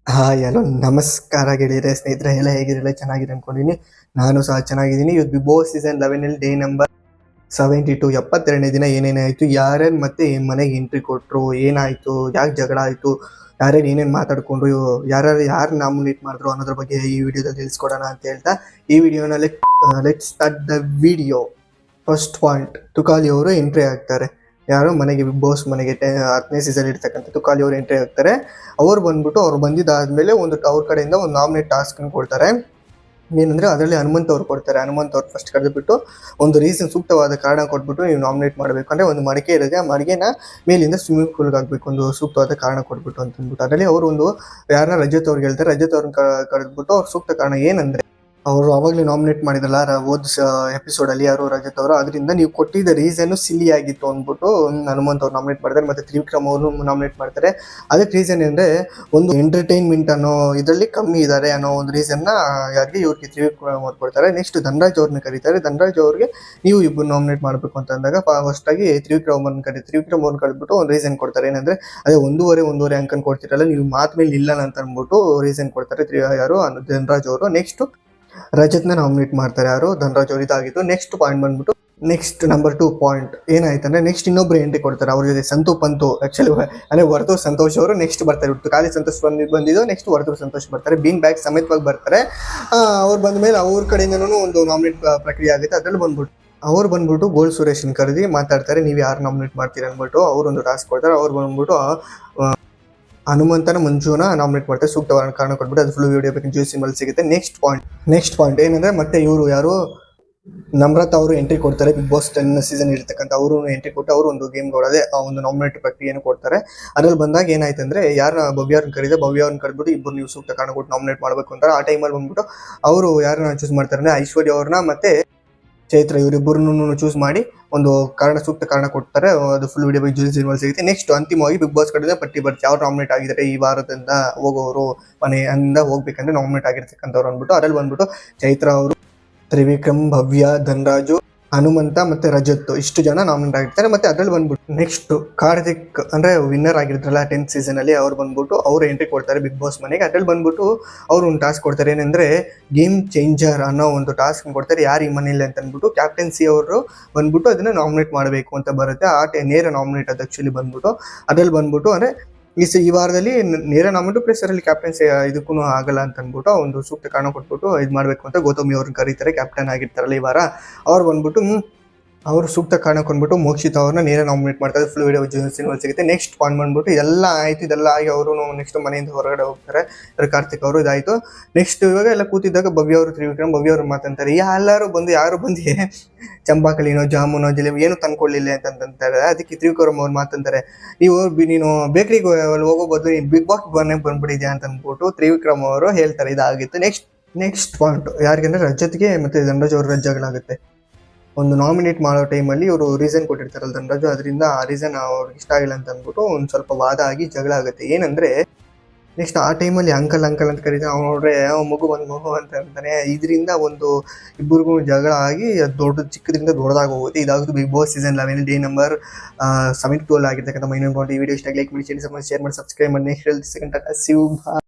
ಎಲ್ಲೋ ನಮಸ್ಕಾರ ಗೆಳೆಯರೆ, ಸ್ನೇಹಿತರೆ ಎಲ್ಲ ಹೇಗಿರಲ್ಲ, ಚೆನ್ನಾಗಿದೆ ಅನ್ಕೊಂಡಿನಿ. ನಾನು ಸಹ ಚೆನ್ನಾಗಿದ್ದೀನಿ. ಇವತ್ತು ಬಿಗ್ ಬಾಸ್ ಸೀಸನ್ 11 ಅಲ್ಲಿ ಡೇ ನಂಬರ್ 72 72ನೇ ದಿನ ಏನೇನಾಯ್ತು, ಯಾರ್ಯಾರು ಮತ್ತೆ ಮನೆಗೆ ಎಂಟ್ರಿ ಕೊಟ್ರು, ಏನಾಯ್ತು, ಯಾಕೆ ಜಗಳ ಆಯ್ತು, ಯಾರ್ಯಾರು ಏನೇನು ಮಾತಾಡ್ಕೊಂಡ್ರು, ಯಾರು ನಾಮಿನೇಟ್ ಮಾಡಿದ್ರು ಅನ್ನೋದ್ರ ಬಗ್ಗೆ ಈ ವಿಡಿಯೋದಲ್ಲಿ ತಿಳಿಸ್ಕೊಡೋಣ ಅಂತ ಹೇಳ್ತಾ ಈ ವಿಡಿಯೋನ let start the video. First point, Tukali ಅವರು ಎಂಟ್ರಿ ಆಗ್ತಾರೆ. ಯಾರು ಮನೆಗೆ, ಬಿಗ್ ಬಾಸ್ ಮನೆಗೆ 10ನೇ ಸೀಸನ್ ಇರ್ತಕ್ಕಂಥ ತುಕಾಲಿ ಅವರು ಎಂಟ್ರಿ ಆಗ್ತಾರೆ. ಅವ್ರು ಬಂದ್ಬಿಟ್ಟು ಅವ್ರು ಬಂದಿದ್ದಾದ್ಮೇಲೆ ಅವ್ರ ಕಡೆಯಿಂದ ಒಂದು ನಾಮಿನೇಟ್ ಟಾಸ್ಕ್ ಕೊಡ್ತಾರೆ. ಏನಂದ್ರೆ ಅದರಲ್ಲಿ ಹನುಮಂತ್ ಅವ್ರು ಕೊಡ್ತಾರೆ. ಹನುಮಂತ್ ಅವ್ರು ಫಸ್ಟ್ ಕರೆದುಬಿಟ್ಟು ಒಂದು ರೀಸನ್, ಸೂಕ್ತವಾದ ಕಾರಣ ಕೊಟ್ಬಿಟ್ಟು ನೀವು ನಾಮಿನೇಟ್ ಮಾಡಬೇಕು. ಅಂದ್ರೆ ಒಂದು ಮಡಿಕೆ ಇರುತ್ತೆ, ಆ ಮಡಿಕೆನ ಮೇಲಿಂದ ಸ್ವಿಮ್ಮಿಂಗ್ ಪೂಲ್ಗೆ ಹಾಕ್ಬೇಕು, ಒಂದು ಸೂಕ್ತವಾದ ಕಾರಣ ಕೊಟ್ಬಿಟ್ಟು ಅಂತ ಅಂದ್ಬಿಟ್ಟು. ಅದರಲ್ಲಿ ಅವರು ಒಂದು ಯಾರನ್ನ ರಜತ್ ಅವ್ರಿಗೆ ಹೇಳ್ತಾರೆ. ರಜತ್ ಅವ್ರನ್ನ ಕರೆದ್ಬಿಟ್ಟು ಅವ್ರ ಸೂಕ್ತ ಕಾರಣ ಏನಂದ್ರೆ, ಅವರು ಅವಾಗಲೇ ನಾಮಿನೇಟ್ ಮಾಡಿದ್ರಲ್ಲ ಹೋದ ಎಪಿಸೋಡ್ ಅಲ್ಲಿ ಯಾರು ರಜತ್ ಅವರು, ಅದರಿಂದ ನೀವು ಕೊಟ್ಟಿದ್ದ ರೀಸನ್ ಸಿಲ್ಲಿ ಆಗಿತ್ತು ಅಂದ್ಬಿಟ್ಟು ಹನುಮಂತ್ ಅವ್ರು ನಾಮಿನೇಟ್ ಮಾಡ್ತಾರೆ. ಮತ್ತೆ ತ್ರಿವಿಕ್ರಮ್ ಅವ್ರು ನಾಮಿನೇಟ್ ಮಾಡ್ತಾರೆ. ಅದಕ್ಕೆ ರೀಸನ್ ಏನಂದ್ರೆ, ಒಂದು ಎಂಟರ್ಟೈನ್ಮೆಂಟ್ ಅನ್ನೋ ಇದರಲ್ಲಿ ಕಮ್ಮಿ ಇದ್ದಾರೆ ಅನ್ನೋ ಒಂದು ರೀಸನ್ ನ ಯಾರಿಗೆ, ಇವ್ರಿಗೆ ತ್ರಿವಿಕ್ರಮ್ ಅವ್ರು ಕೊಡ್ತಾರೆ. ನೆಕ್ಸ್ಟ್ ಧನರಾಜ್ ಅವ್ರನ್ನ ಕರೀತಾರೆ. ಧನರಾಜ್ ಅವ್ರಿಗೆ ನೀವು ಇಬ್ಬರು ನಾಮಿನೇಟ್ ಮಾಡಬೇಕು ಅಂತ ಅಂದಾಗ ಫಸ್ಟ್ ಆಗಿ ತ್ರಿವಿಕ್ರಮ್ ಅವ್ರನ್ನ ಅವ್ರನ್ನ ಕರೆದ್ಬಿಟ್ಟು ಒಂದು ರೀಸನ್ ಕೊಡ್ತಾರೆ. ಏನಂದ್ರೆ, ಅದೇ ಒಂದೂವರೆ ಅಂಕ ಕೊಡ್ತಿರಲ್ಲ ನೀವು, ಮಾತು ಮೇಲೆ ಇಲ್ಲ ಅಂತ ಅಂದ್ಬಿಟ್ಟು ರೀಸನ್ ಕೊಡ್ತಾರೆ ಯಾರು, ಧನರಾಜ್ ಅವರು. ನೆಕ್ಸ್ಟ್ ರಜತ್ನ ನಾಮಿನೇಟ್ ಮಾಡ್ತಾರೆ. ಯಾರು, ಧನರಾಜ್ ಅವರು. ಇದಾಗಿತ್ತು. ನೆಕ್ಸ್ಟ್ ಪಾಯಿಂಟ್ ಬಂದ್ಬಿಟ್ಟು, ನೆಕ್ಸ್ಟ್ ನಂಬರ್ 2 ಪಾಯಿಂಟ್ ಏನಾಯ್ತಂದ್ರೆ, ನೆಕ್ಸ್ಟ್ ಇನ್ನೊಬ್ರು ಎಂಟ್ರಿ ಕೊಡ್ತಾರೆ. ಅವ್ರ ಜೊತೆ ಸಂತು ಪಂತು, ಆಕ್ಚುಲಿ ಅಂದ್ರೆ ವರ್ತೂರ್ ಸಂತೋಷ್ ಅವರು ನೆಕ್ಸ್ಟ್ ಬರ್ತಾರೆ. ಖಾಲಿ ಸಂತೋಷ್ ಬಂದಿದ್ದು, ನೆಕ್ಸ್ಟ್ ವರ್ತೂರ್ ಸಂತೋಷ್ ಬರ್ತಾರೆ. ಬೀನ್ ಬ್ಯಾಗ್ ಸಮೇತವಾಗಿ ಬರ್ತಾರೆ. ಅವ್ರು ಬಂದ ಮೇಲೆ ಅವ್ರ ಕಡೆಯಿಂದನೂ ಒಂದು ನಾಮಿನೇಟ್ ಪ್ರಕ್ರಿಯೆ ಆಗುತ್ತೆ. ಅದ್ರಲ್ಲಿ ಬಂದ್ಬಿಟ್ಟು ಗೋಲ್ಡ್ ಸುರೇಶನ್ ಕರೆದಿ ಮಾತಾಡ್ತಾರೆ. ನೀವು ಯಾರು ನಾಮಿನೇಟ್ ಮಾಡ್ತೀರಾ ಅಂದ್ಬಿಟ್ಟು ಅವ್ರೊಂದು ಟಾಸ್ಕ್ ಕೊಡ್ತಾರೆ. ಅವ್ರು ಬಂದ್ಬಿಟ್ಟು ಹನುಮಂತನ ಮಂಜುನ ನಾಮಿನೇಟ್ ಮಾಡ್ತಾರೆ, ಸೂಕ್ತವಾದ ಕಾರಣ ಕೊಟ್ಬಿಟ್ಟು. ಅದು ಫುಲ್ ವಿಡಿಯೋ ಬೇಕು, ಜ್ಯೂಸ್ ಸಿಂಬಲ್ ಸಿಗುತ್ತೆ. ನೆಕ್ಸ್ಟ್ ಪಾಯಿಂಟ್ ಏನಂದ್ರೆ, ಮತ್ತೆ ಇವರು ಯಾರು, ನಮ್ರತಾ ಅವರು ಎಂಟ್ರಿ ಕೊಡ್ತಾರೆ. ಬಿಗ್ ಬಾಸ್ 10 ಸೀಸನ್ ಇರ್ತಕ್ಕಂಥ ಅವರು ಎಂಟ್ರಿ ಕೊಟ್ಟು ಅವರು ಒಂದು ಗೇಮ್ ನೋಡೋದೆ ಆ ಒಂದು ನಾಮಿನೇಟ್ ಪ್ರಕ್ರಿಯೆಯನ್ನು ಕೊಡ್ತಾರೆ. ಅದ್ರಲ್ಲಿ ಬಂದಾಗ ಏನಾಯ್ತಂದ್ರೆ, ಯಾರನ್ನ ಭವ್ಯವ್ರನ್ನ ಕರೆದ್ಬಿಟ್ಟು ಇಬ್ಬರು ನೀವು ಸೂಕ್ತ ಕಾರಣ ಕೊಟ್ಟು ನಾಮಿನೇಟ್ ಮಾಡಬೇಕು ಅಂತಾರೆ. ಆ ಟೈಮಲ್ಲಿ ಬಂದ್ಬಿಟ್ಟು ಅವರು ಯಾರನ್ನ ಚೂಸ್ ಮಾಡ್ತಾರೆ, ಐಶ್ವರ್ಯ ಅವ್ರನ್ನ ಮತ್ತೆ ಚೈತ್ರ, ಇವರಿಬ್ಬರನ್ನು ಚೂಸ್ ಮಾಡಿ ಒಂದು ಸೂಕ್ತ ಕಾರಣ ಕೊಡ್ತಾರೆ. ಅದು ಫುಲ್ ವಿಡಿಯೋ ಜ್ಯೂಸ್ ಸಿಗುತ್ತೆ. ನೆಕ್ಸ್ಟ್ ಅಂತಿಮವಾಗಿ ಬಿಗ್ ಬಾಸ್ ಕಡೆಯಿಂದ ಪಟ್ಟಿ ಬರುತ್ತೆ, ಯಾರು ನಾಮಿನೇಟ್ ಆಗಿದ್ದಾರೆ ಈ ವಾರದಿಂದ ಹೋಗೋರು, ಮನೆಯಿಂದ ಹೋಗ್ಬೇಕಂದ್ರೆ ನಾಮಿನೇಟ್ ಆಗಿರ್ತಕ್ಕಂಥವ್ರು ಅಂದ್ಬಿಟ್ಟು. ಅದ್ರಲ್ಲಿ ಬಂದ್ಬಿಟ್ಟು ಚೈತ್ರ ಅವರು, ತ್ರಿವಿಕ್ರಮ್, ಭವ್ಯ, ಧನರಾಜು, ಹನುಮಂತ ಮತ್ತೆ ರಜತ್, ಇಷ್ಟು ಜನ ನಾಮಿನೇಟ್ ಆಗಿರ್ತಾರೆ. ಮತ್ತೆ ಅದ್ರಲ್ಲಿ ಬಂದ್ಬಿಟ್ಟು ನೆಕ್ಸ್ಟ್ ಕಾರ್ತಿಕ್ ಅಂದ್ರೆ ವಿನ್ನರ್ ಆಗಿರ್ತಾರಲ್ಲ 10th ಸೀಸನ್ ಅಲ್ಲಿ, ಅವ್ರು ಬಂದ್ಬಿಟ್ಟು ಅವ್ರು ಎಂಟ್ರಿ ಕೊಡ್ತಾರೆ ಬಿಗ್ ಬಾಸ್ ಮನೆಗೆ. ಅದ್ರಲ್ಲಿ ಬಂದ್ಬಿಟ್ಟು ಅವ್ರು ಒಂದು ಟಾಸ್ಕ್ ಕೊಡ್ತಾರೆ. ಏನಂದ್ರೆ, ಗೇಮ್ ಚೇಂಜರ್ ಅನ್ನೋ ಒಂದು ಟಾಸ್ಕ್ ಕೊಡ್ತಾರೆ. ಯಾರು ಈ ಮನೇಲಿ ಅಂತ ಅಂದ್ಬಿಟ್ಟು ಕ್ಯಾಪ್ಟನ್ಸಿ ಅವರು ಬಂದ್ಬಿಟ್ಟು ಅದನ್ನ ನಾಮಿನೇಟ್ ಮಾಡಬೇಕು ಅಂತ ಬರುತ್ತೆ. ನೇರ ನಾಮಿನೇಟ್ ಅದು ಆಕ್ಚುಲಿ ಬಂದ್ಬಿಟ್ಟು. ಅದ್ರಲ್ಲಿ ಬಂದ್ಬಿಟ್ಟು ಅಂದ್ರೆ ಈ ವಾರದಲ್ಲಿ ನೇರ ನಾಮಿನೇಟ್ ಪ್ಲಸ್ ಅದರಲ್ಲಿ ಕ್ಯಾಪ್ಟನ್ಸಿ ಇದಕ್ಕೂ ಆಗಲ್ಲ ಅಂತ ಅಂದ್ಬಿಟ್ಟು ಒಂದು ಸೂಕ್ತ ಕಾರಣ ಕೊಟ್ಬಿಟ್ಟು ಇದು ಮಾಡಬೇಕು ಅಂತ ಗೌತಮಿ ಅವ್ರನ್ನ ಕರೀತಾರೆ. ಕ್ಯಾಪ್ಟನ್ ಆಗಿರ್ತಾರಲ್ಲ ಈ ವಾರ, ಅವ್ರು ಬಂದ್ಬಿಟ್ಟು ಅವರು ಸೂಕ್ತ ಕಾರಣ ಕೊಂಡ್ಬಿಟ್ಟು ಮೋಕ್ಷಿತ್ ಅವ್ರನ್ನ ನೇರ ನಾಮಿನೇಟ್ ಮಾಡ್ತಾರೆ. ಫುಲ್ ವಿಡಿಯೋ ಸಿನಿಮಾ ಸಿಗುತ್ತೆ. ನೆಕ್ಸ್ಟ್ ಪಾಯಿಂಟ್ ಬಂದ್ಬಿಟ್ಟು, ಎಲ್ಲ ಆಯ್ತು, ಇದೆಲ್ಲ ಆಗಿ ಅವರು ನೆಕ್ಸ್ಟ್ ಮನೆಯಿಂದ ಹೊರಗಡೆ ಹೋಗ್ತಾರೆ. ಕಾರ್ತಿಕ್ ಅವರು. ಇದಾಯ್ತು. ನೆಕ್ಸ್ಟ್ ಇವಾಗ ಎಲ್ಲ ಕೂತಿದ್ದಾಗ ಭವ್ಯ ಅವರು, ತ್ರಿವಿಕ್ರಮ್, ಭವ್ಯ ಅವ್ರು ಮಾತಂತಾರೆ, ಯಾರು ಬಂದು ಚಂಪಾಕಲಿನೋ ಜಾಮೂನೋ ಜಿಲೇಬಿ ಏನು ತಂದ್ಕೊಳ್ಳಿಲ್ಲ ಅಂತಂತಾರೆ. ಅದಕ್ಕೆ ತ್ರಿವಿಕ್ರಮ್ ಅವ್ರು ಮಾತಂತಾರೆ, ನೀನು ಬೇಕರಿಗೆ ಹೋಗೋ ಬದಲು ಬಿಗ್ ಬಾಸ್ ಬಂದ್ಬಿಟ್ಟಿದ್ಯಾ ಅಂತ ಅಂದ್ಬಿಟ್ಟು ತ್ರಿವಿಕ್ರಮ್ ಅವರು ಹೇಳ್ತಾರೆ. ಇದಾಗಿತ್ತು. ನೆಕ್ಸ್ಟ್ ಪಾಯಿಂಟ್ ಯಾರಿಗಂದ್ರೆ ರಜತ್ಗೆ ಮತ್ತೆ ಧನರಾಜ್ ಅವ್ರ ಜಗಳಾಗುತ್ತೆ. ಒಂದು ನಾಮಿನೇಟ್ ಮಾಡೋ ಟೈಮಲ್ಲಿ ಇವರು ರೀಸನ್ ಕೊಟ್ಟಿರ್ತಾರಲ್ಲ ಧನರಾಜು, ಅದರಿಂದ ಆ ರೀಸನ್ ಅವ್ರಿಗೆ ಇಷ್ಟ ಆಗಿಲ್ಲ ಅಂತ ಅಂದ್ಬಿಟ್ಟು ಒಂದು ಸ್ವಲ್ಪ ವಾದ ಆಗಿ ಜಗಳ ಆಗುತ್ತೆ. ಏನಂದ್ರೆ, ನೆಕ್ಸ್ಟ್ ಆ ಟೈಮಲ್ಲಿ ಅಂಕಲ್ ಅಂತ ಕರೀತಾರೆ. ಅವ್ನು ನೋಡ್ರೆ ಮಗು ಅಂತ ಅಂತಾನೆ. ಇದರಿಂದ ಒಂದು ಇಬ್ಬರಿಗೂ ಜಗಳ ಆಗಿ ಚಿಕ್ಕದ್ರಿಂದ ದೊಡ್ಡದಾಗಿ ಹೋಗುತ್ತೆ. ಇದಾಗುತ್ತೆ Bigg Boss season 11 day number 72 ಆಗಿರ್ತಕ್ಕಂಥ ಮೈನರ್ ಪಾಯಿಂಟ್. ಈ ವಿಡಿಯೋ ಇಷ್ಟ ಲೈಕ್ ಮಾಡಿ, ಶೇರ್ ಮಾಡಿ, ಸಬ್ಸ್ಕ್ರೈಬ್ ಮಾಡಿ. ನೆಕ್ಸ್ಟ್